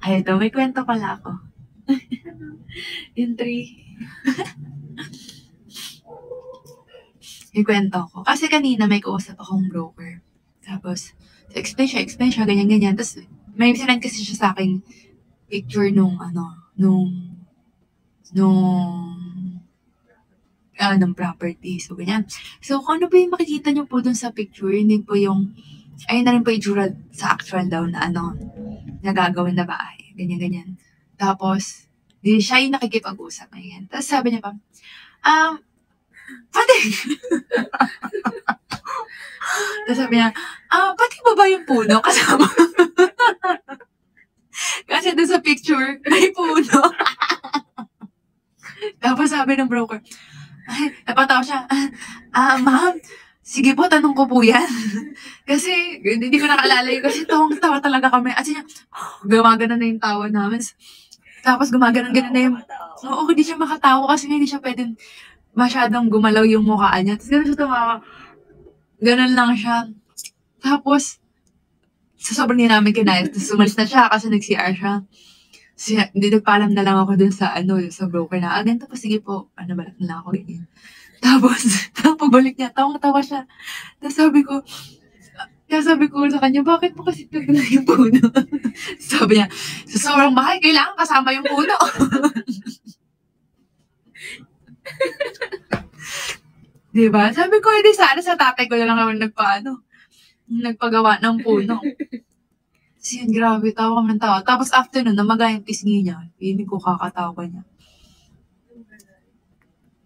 Ay, ito, may kwento pala ako. Yung 3. May kwento ko. Kasi kanina may kausap akong broker. Tapos, explain siya, ganyan-ganyan. Tapos, may sinend kasi siya sa akin picture nung ng property. So, ganyan. So, kung ano ba yung makikita nyo po dun sa picture, hindi po yung, ayun na rin po yung itsura sa actual daw na nagagawin na bahay. Ganyan-ganyan. Tapos, di siya yung nakikipag-usap. Ganyan. Tapos sabi niya pa, pati, tapos sabi niya, pati ba ba yung puno kasama? Kasi doon sa picture, may puno. Tapos sabi ng broker, napatawa siya, ma'am, sige po, tanong ko po yan. Kasi, hindi ko nakalala yun. Kasi tawang-tawa talaga kami. At siya, gumagana na yung tawa namin. Tapos gumagana-gana na yung, oo, hindi siya makatawa kasi hindi siya pwedeng masyadong gumalaw yung mukha niya. Tapos gano'n siya tumawa. Ganun lang siya. Tapos, sa sobrang hindi namin kinaya, tapos sumalis na siya kasi nag-CR siya. Hindi nagpaalam na lang ako dun sa sa broker na, ganito po, sige po, balak na lang ako, ganyan. Tapos pagbalik niya, tawang-tawa siya. Tapos sabi ko sa kanya, bakit mo kasi bigla yung puno? Sabi niya, sa sobrang bahay, kailangan kasama yung puno. Diba? Sabi ko, hindi sana sa tatay ko na lang naman nagpagawa ng puno. Kasi yun, grabe, tawa kami ng tawa. Tapos after nun, namaga yung pisngi niya. Hindi ko kakatawa niya.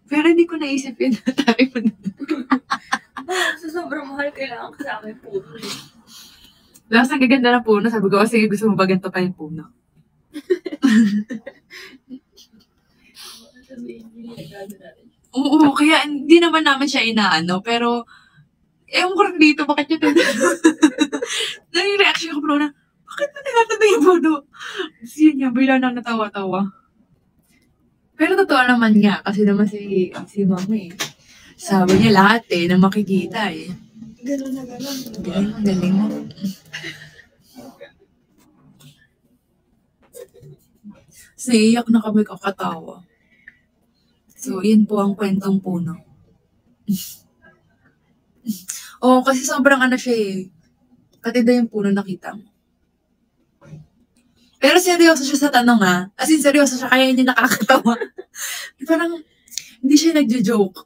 Pero hindi ko naisip yun na tayo mo na. Sa sobrang mahal, kailangan kasama yung puno. Tapos ang gaganda ng puno, sabi ko, sige, gusto mo ba ganito pa yung puno? Oo, kaya hindi naman namin siya inaano, pero ewan ko rin dito, bakit yun naging reaction ko bro na, bakit mo nilatanda yung puno? Kasi yun nga, bila nang natawa-tawa. Pero totoo naman nga, kasi naman si mama sabi niya lahat na makikita Ganun na ganun. Galing mo. So, iyak na kami kakatawa. So, yun po ang kwentong puno. Oo, kasi sobrang siya Katida yung puno nakita mo. Pero seryoso siya sa tanong As in, seryoso siya, kaya hindi nakakatawa. Parang, hindi siya nagjo-joke.